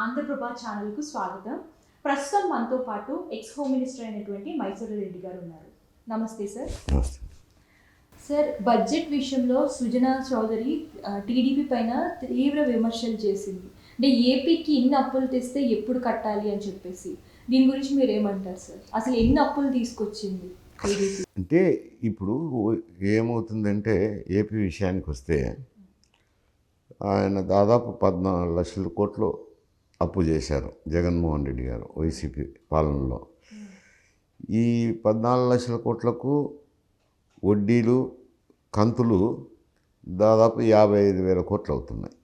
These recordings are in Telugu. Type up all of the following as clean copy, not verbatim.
ఆంధ్రప్రభ ఛానల్కు స్వాగతం. ప్రస్తుతం మనతో పాటు ఎక్స్ హోమ్ మినిస్టర్ అయినటువంటి మైసూరు రెడ్డి గారు ఉన్నారు. నమస్తే సార్. సార్, బడ్జెట్ విషయంలో సుజనా చౌదరి టీడీపీ పైన తీవ్ర విమర్శలు చేసింది. అంటే ఏపీకి ఎన్ని అప్పులు తెస్తే ఎప్పుడు కట్టాలి అని చెప్పేసి, దీని గురించి మీరు ఏమంటారు సార్? అసలు ఎన్ని అప్పులు తీసుకొచ్చింది టీడీపీ? అంటే ఇప్పుడు ఏమవుతుందంటే ఏపీ విషయానికి వస్తే ఆయన దాదాపు 14 లక్షల కోట్లు అప్పు చేశారు జగన్మోహన్ రెడ్డి గారు వైసీపీ పాలనలో. ఈ 14 లక్షల కోట్లకు వడ్డీలు కంతులు దాదాపు 55,000 కోట్లు అవుతున్నాయి.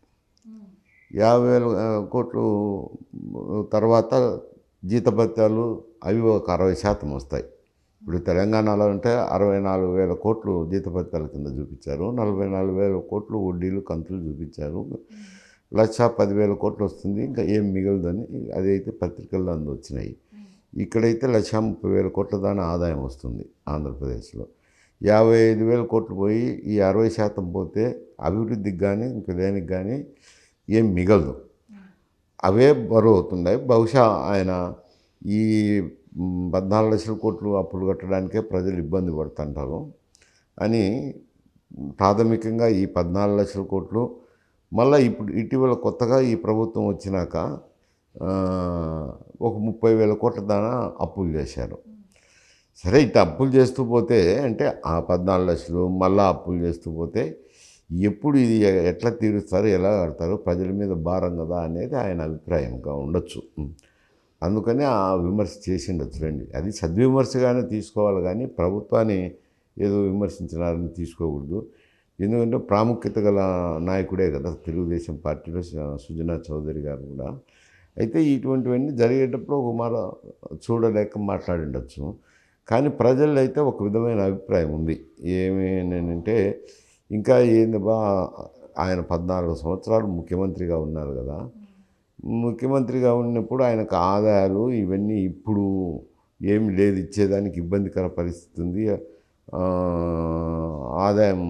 50,000 కోట్లు తర్వాత జీతభత్యాలు అవి ఒక 60% వస్తాయి. ఇప్పుడు తెలంగాణలో అంటే 64,000 కోట్లు జీతభత్యాల కింద చూపించారు, 44,000 కోట్లు వడ్డీలు కంతులు చూపించారు, 1,10,000 కోట్లు వస్తుంది. ఇంకా ఏం మిగలదని అదైతే పత్రికల్లో అందు వచ్చినాయి. ఇక్కడైతే 1,30,000 కోట్ల దాని ఆదాయం వస్తుంది ఆంధ్రప్రదేశ్లో. 55,000 కోట్లు పోయి ఈ 60% పోతే అభివృద్ధికి కానీ ఇంక దేనికి కానీ ఏం మిగలదు. అవే బరువు అవుతున్నాయి. బహుశా ఆయన ఈ 14 లక్షల కోట్లు అప్పులు కట్టడానికే ప్రజలు ఇబ్బంది పడుతుంటారు అని ప్రాథమికంగా ఈ 14 లక్షల కోట్లు మళ్ళీ ఇప్పుడు ఇటీవల కొత్తగా ఈ ప్రభుత్వం వచ్చినాక ఒక 30,000 కోట్ల దాకా అప్పులు చేశారు. సరే, ఇట్లా అప్పులు చేస్తూ పోతే అంటే ఆ 14 లక్షలు మళ్ళీ అప్పులు చేస్తూ పోతే ఎప్పుడు ఇది ఎట్లా తీరుస్తారు, ఎలా కడతారు, ప్రజల మీద భారం కదా అనేది ఆయన అభిప్రాయంగా ఉండొచ్చు. అందుకని ఆ విమర్శ చేసిండొచ్చు రండి. అది సద్విమర్శగానే తీసుకోవాలి కానీ ప్రభుత్వాన్ని ఏదో విమర్శించినారని తీసుకోకూడదు. ఎందుకంటే ప్రాముఖ్యత గల నాయకుడే కదా తెలుగుదేశం పార్టీలో సుజనా చౌదరి గారు కూడా. అయితే ఇటువంటివన్నీ జరిగేటప్పుడు ఒక మాట చూడలేక మాట్లాడిండొచ్చు. కానీ ప్రజల్లో అయితే ఒక విధమైన అభిప్రాయం ఉంది. ఏమేనంటే ఇంకా ఏంది బా, ఆయన 14 సంవత్సరాలు ముఖ్యమంత్రిగా ఉన్నారు కదా. ముఖ్యమంత్రిగా ఉన్నప్పుడు ఆయనకు ఆదాయాలు ఇవన్నీ ఇప్పుడు ఏమి లేదు, ఇచ్చేదానికి ఇబ్బందికర పరిస్థితి ఉంది. ఆదాయం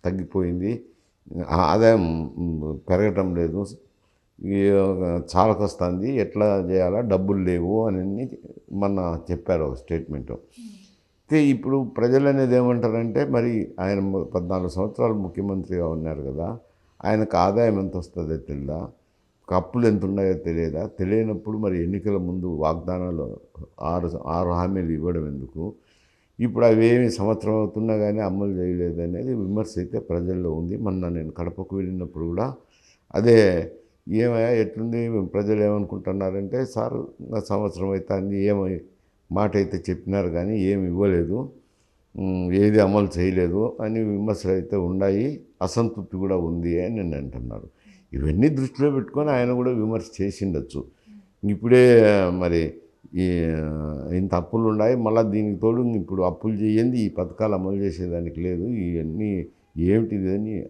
తగ్గిపోయింది, ఆదాయం పెరగటం లేదు, చాలకొస్తుంది, ఎట్లా చేయాలా, డబ్బులు లేవు అని మొన్న చెప్పారు ఒక స్టేట్మెంట్. అయితే ఇప్పుడు ప్రజలు అనేది ఏమంటారంటే మరి ఆయన 14 సంవత్సరాలు ముఖ్యమంత్రిగా ఉన్నారు కదా, ఆయనకు ఆదాయం ఎంత వస్తుందో తెలియదా, అప్పులు ఎంత ఉన్నాయో తెలియదా, తెలియనప్పుడు మరి ఎన్నికల ముందు వాగ్దానాలు 6 హామీలు ఇవ్వడం ఎందుకు, ఇప్పుడు అవేమి సంవత్సరం అవుతున్నా కానీ అమలు చేయలేదు అనేది విమర్శ అయితే ప్రజల్లో ఉంది. మొన్న నేను కడపకు వెళ్ళినప్పుడు కూడా అదే, ఏమయ్యా ఎట్లుంది, ప్రజలు ఏమనుకుంటున్నారంటే సార్ సంవత్సరం అవుతుంది, ఏమై మాట అయితే చెప్పినారు కానీ ఏమి ఇవ్వలేదు, ఏది అమలు చేయలేదు అని విమర్శలు అయితే ఉన్నాయి, అసంతృప్తి కూడా ఉంది అని నేను అంటున్నారు. ఇవన్నీ దృష్టిలో పెట్టుకొని ఆయన కూడా విమర్శ చేసిండొచ్చు. ఇప్పుడే మరి ఇంత అప్పులు ఉన్నాయి, మళ్ళీ దీనికి తోడు ఇప్పుడు అప్పులు చేయండి, ఈ పథకాలు అమలు చేసేదానికి లేదు, ఇవన్నీ ఏమిటిది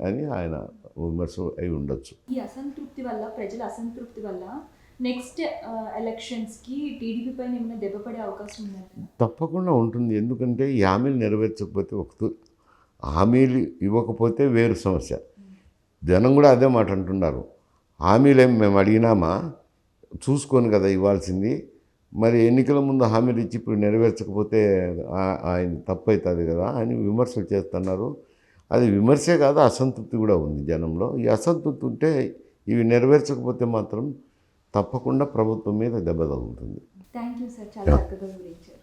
అని ఆయన విమర్శ అయి ఉండొచ్చు. ఈ అసంతృప్తి వల్ల, ప్రజల అసంతృప్తి వల్ల నెక్స్ట్ ఎలక్షన్స్కి టీడీపీ పైన ఏమైనా దెబ్బపడే అవకాశం ఉందండి? తప్పకుండా ఉంటుంది. ఎందుకంటే ఈ హామీలు నెరవేర్చకపోతే, హామీలు ఇవ్వకపోతే వేరు సమస్య. జనం కూడా అదే మాట అంటున్నారు. హామీలు మేము అడిగినామా, చూసుకొని కదా ఇవ్వాల్సింది, మరి ఎన్నికల ముందు హామీలు ఇచ్చి ఇప్పుడు నెరవేర్చకపోతే ఆయన తప్పు అవుతుంది కదా అని విమర్శలు చేస్తున్నారు. అది విమర్శే కాదు, అసంతృప్తి కూడా ఉంది జనంలో. ఈ అసంతృప్తి ఉంటే ఇవి నెరవేర్చకపోతే మాత్రం తప్పకుండా ప్రభుత్వం మీద దెబ్బ తగులుతుంది. థ్యాంక్ యూ సార్, చాలా చక్కగా వివరించారు.